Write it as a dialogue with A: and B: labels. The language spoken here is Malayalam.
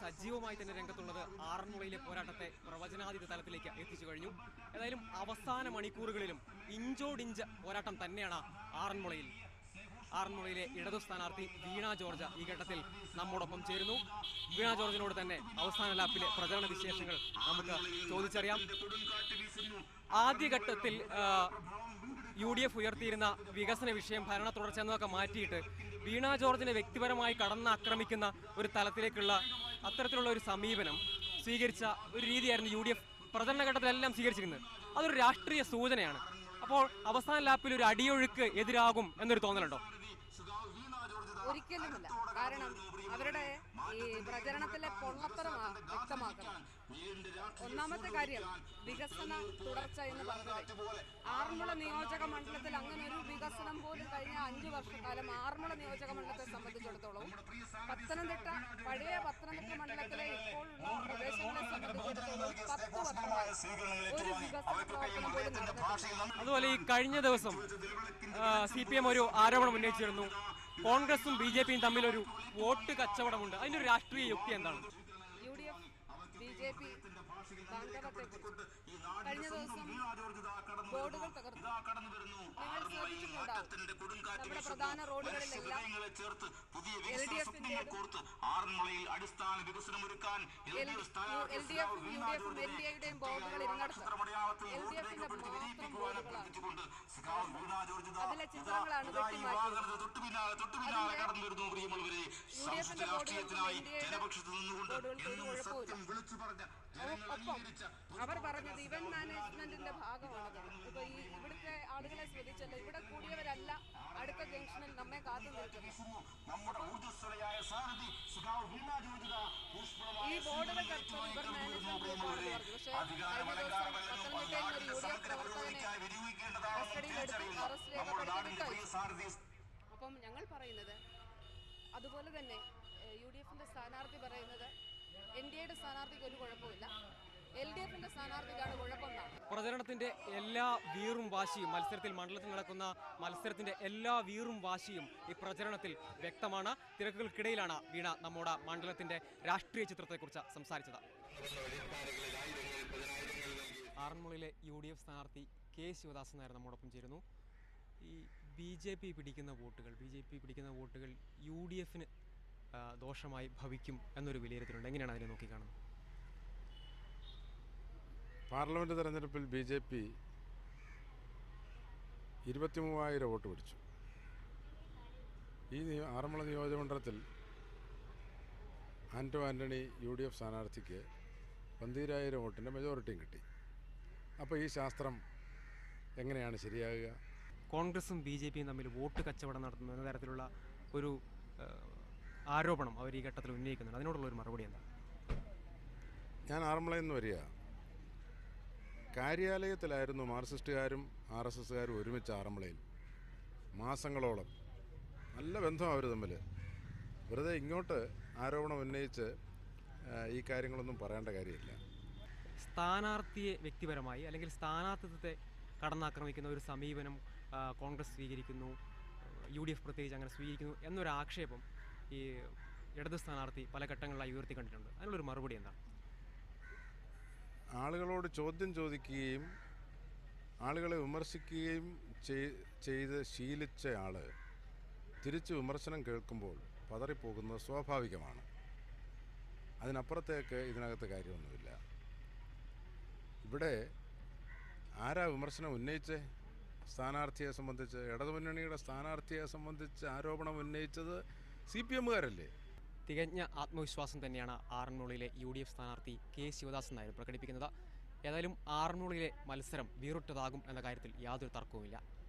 A: സജീവമായി തന്നെ രംഗത്തുള്ളത് ആറന്മുളയിലെ പോരാട്ടത്തെ പ്രവചനാതീത തലത്തിലേക്ക് എത്തിച്ചു കഴിഞ്ഞു. ഏതായാലും അവസാന മണിക്കൂറുകളിലും ഇഞ്ചോടിഞ്ച് പോരാട്ടം തന്നെയാണ് ആറന്മുളയിലെ ഇടതു സ്ഥാനാർത്ഥി വീണ ജോർജ് ഈ ഘട്ടത്തിൽ നമ്മോടൊപ്പം ചേരുന്നു. വീണ ജോർജിനോട് തന്നെ അവസാന ലാപ്പിലെ പ്രചരണ വിശേഷങ്ങൾ നമുക്ക് ചോദിച്ചറിയാം. ആദ്യഘട്ടത്തിൽ UDF ഉയർത്തിയിരുന്ന വികസന വിഷയം, ഭരണ തുടർച്ച എന്നതൊക്കെ മാറ്റിയിട്ട് വീണ ജോർജിനെ വ്യക്തിപരമായി കടന്നാക്രമിക്കുന്ന ഒരു തലത്തിലേക്കുള്ള അത്തരത്തിലുള്ള ഒരു സമീപനം സ്വീകരിച്ച ഒരു രീതിയായിരുന്നു UDF പ്രചരണഘട്ടത്തിലെല്ലാം സ്വീകരിച്ചിരുന്നത്. അതൊരു രാഷ്ട്രീയ സൂചനയാണ്. അപ്പോൾ അവസാന ലാപ്പിൽ ഒരു അടിയൊഴുക്ക് എതിരാകും എന്നൊരു തോന്നലുണ്ടോ?
B: ഒരിക്കലുമില്ല. കാരണം അവരുടെ ഈ പ്രചരണത്തിലെ പൊള്ളത്തരം വ്യക്തമാക്കണം. ഒന്നാമത്തെ കാര്യം വികസന തുടർച്ച എന്ന് പറഞ്ഞത്. ആറന്മുള നിയോജക മണ്ഡലത്തിൽ അങ്ങനെ ഒരു വികസനം പോലും കഴിഞ്ഞ 5 വർഷക്കാലം ആറന്മുള നിയോജക മണ്ഡലത്തെ സംബന്ധിച്ചിടത്തോളം പഴയ പത്തനംതിട്ട മണ്ഡലത്തിലെ ഇപ്പോഴുള്ള പ്രദേശങ്ങളെ സംബന്ധിച്ചിടത്തോളം 10 വർഷമായി ഒരു വികസന പ്രവർത്തനം പോലും നടന്നിട്ടില്ല.
A: അതുപോലെ ഈ കഴിഞ്ഞ ദിവസം CPM ഒരു ആരോപണം ഉന്നയിച്ചിരുന്നു, കോൺഗ്രസും BJPയും തമ്മിലൊരു വോട്ട് കച്ചവടമുണ്ട്. അതിന്റെ ഒരു രാഷ്ട്രീയ യുക്തി എന്താണ്?
B: UDF BJP ബാന്ധവത്തെക്കുറിച്ച് കഴിഞ്ഞ ദിവസം ബോർഡുകൾ തകർത്തു. നിങ്ങൾ ശ്രദ്ധിച്ചിട്ടുണ്ടാവും, നമ്മുടെ പ്രധാന റോഡുകളിലെല്ലാം LDF-ന്റെ ബോർഡുകൾ ഇരുന്നിടത്ത് LDF-ന്റെ മാത്രം ബോർഡുകളാണ്. അതിലെ ചിത്രങ്ങളാണ് വെട്ടിമാറ്റിയത്. UDF-ന്റെ ബോർഡുകൾക്ക് ഒപ്പം അവർ പറഞ്ഞത് ഇവന്റ് മാനേജ്മെന്റിന്റെ ഭാഗമാണത്. ഇപ്പൊ ഇവിടുത്തെ ആളുകളെ ശ്രദ്ധിച്ചല്ലോ, ഇവിടെ കൂടിയവരല്ല അടുത്ത ജംഗ്ഷനിൽ നമ്മെ കാത്തു നിൽക്കുന്നത്. ഈ ബോർഡുകൾ കർത്തവ്യം ഇവർ മാനേജ്മെന്റ് ഗ്രൂപ്പാണെന്ന് പറഞ്ഞു. പക്ഷേ കഴിഞ്ഞ ദിവസം പത്തനംതിട്ടയിൽ ഒരു UDF പ്രവർത്തകനെ കസ്റ്റഡിയിലെടുത്ത് അറസ്റ്റ് രേഖപ്പെടുത്തി. അപ്പം ഞങ്ങൾ പറയുന്നത് അതുപോലെ തന്നെ UDF-ന്റെ സ്ഥാനാർത്ഥി പറയുന്നത് NDAയുടെ സ്ഥാനാർത്ഥിക്ക് ഒരു കുഴപ്പമില്ല, LDF-ന്റെ സ്ഥാനാർത്ഥിക്കാണ് കുഴപ്പമെന്നാണ്.
A: പ്രചരണത്തിന്റെ എല്ലാ വീറും വാശിയും മത്സരത്തിൽ നടക്കുന്ന മത്സരത്തിന്റെ എല്ലാ വീറും വാശിയും ഈ പ്രചരണത്തിൽ വ്യക്തമാണ്. തിരക്കുകൾക്കിടയിലാണ് വീണ നമ്മുടെ മണ്ഡലത്തിന്റെ രാഷ്ട്രീയ ചിത്രത്തെക്കുറിച്ച് സംസാരിച്ചത്. ആറന്മുളയിലെ UDF സ്ഥാനാർത്ഥി K ശിവദാസൻ നായർ നമ്മോടൊപ്പം ചേരുന്നു. ഈ BJP പിടിക്കുന്ന വോട്ടുകൾ UDF-ന് ദോഷമായി ഭവിക്കും എന്നൊരു വിലയിരുത്തലുണ്ട്. എങ്ങനെയാണ് അതിനെ നോക്കിക്കാണുന്നത്?
C: പാർലമെൻറ്റ് തെരഞ്ഞെടുപ്പിൽ BJP 23,000 വോട്ട് പിടിച്ചു. ഈ ആറന്മുള നിയോജകമണ്ഡലത്തിൽ ആൻ്റണി UDF സ്ഥാനാർത്ഥിക്ക് 12,000 വോട്ടിൻ്റെ മെജോറിറ്റിയും കിട്ടി. അപ്പോൾ ഈ ശാസ്ത്രം എങ്ങനെയാണ് ശരിയാകുക?
A: കോൺഗ്രസും BJPയും തമ്മിൽ വോട്ട് കച്ചവടം നടത്തുന്ന എന്ന തരത്തിലുള്ള ഒരു ആരോപണം അവർ ഈ ഘട്ടത്തിൽ ഉന്നയിക്കുന്നുണ്ട്. അതിനോടുള്ള ഒരു മറുപടി എന്താ?
C: ഞാൻ ആറന്മുളയിൽ നിന്ന് വരിക. കാര്യാലയത്തിലായിരുന്നു മാർക്സിസ്റ്റുകാരും RSSകാരും ഒരുമിച്ച് ആറന്മുളയിൽ മാസങ്ങളോളം. നല്ല ബന്ധമാണ് അവർ തമ്മിൽ. വെറുതെ ഇങ്ങോട്ട് ആരോപണം ഉന്നയിച്ച് ഈ കാര്യങ്ങളൊന്നും പറയേണ്ട കാര്യമില്ല.
A: സ്ഥാനാർത്ഥിയെ വ്യക്തിപരമായി അല്ലെങ്കിൽ സ്ഥാനാർത്ഥിത്വത്തെ കടന്നാക്രമിക്കുന്ന ഒരു സമീപനം കോൺഗ്രസ് സ്വീകരിക്കുന്നു, UDF പ്രത്യേകിച്ച് അങ്ങനെ സ്വീകരിക്കുന്നു എന്നൊരു ആക്ഷേപം ഈ ഇടത് സ്ഥാനാർത്ഥി പല ഘട്ടങ്ങളിലായി ഉയർത്തി കണ്ടിട്ടുണ്ട്. അതിനുള്ളൊരു മറുപടി എന്താണ്?
C: ആളുകളോട് ചോദ്യം ചോദിക്കുകയും ആളുകളെ വിമർശിക്കുകയും ചെയ്ത് ശീലിച്ച ആൾ തിരിച്ച് വിമർശനം കേൾക്കുമ്പോൾ പതറിപ്പോകുന്നത് സ്വാഭാവികമാണ്. അതിനപ്പുറത്തേക്ക് ഇതിനകത്ത് കാര്യമൊന്നുമില്ല. ഇവിടെ ആരാ വിമർശനം ഉന്നയിച്ചേ? സ്ഥാനാർത്ഥിയെ സംബന്ധിച്ച്, ഇടതുമുന്നണിയുടെ സ്ഥാനാർത്ഥിയെ സംബന്ധിച്ച് ആരോപണം ഉന്നയിച്ചത് CPMകാരല്ലേ?
A: തികഞ്ഞ ആത്മവിശ്വാസം തന്നെയാണ് ആറന്മുളയിലെ UDF സ്ഥാനാർത്ഥി K ശിവദാസൻ നായർ പ്രകടിപ്പിക്കുന്നത്. ഏതായാലും ആറന്മുളയിലെ മത്സരം വീറുറ്റതാകും എന്ന കാര്യത്തിൽ യാതൊരു തർക്കവുമില്ല.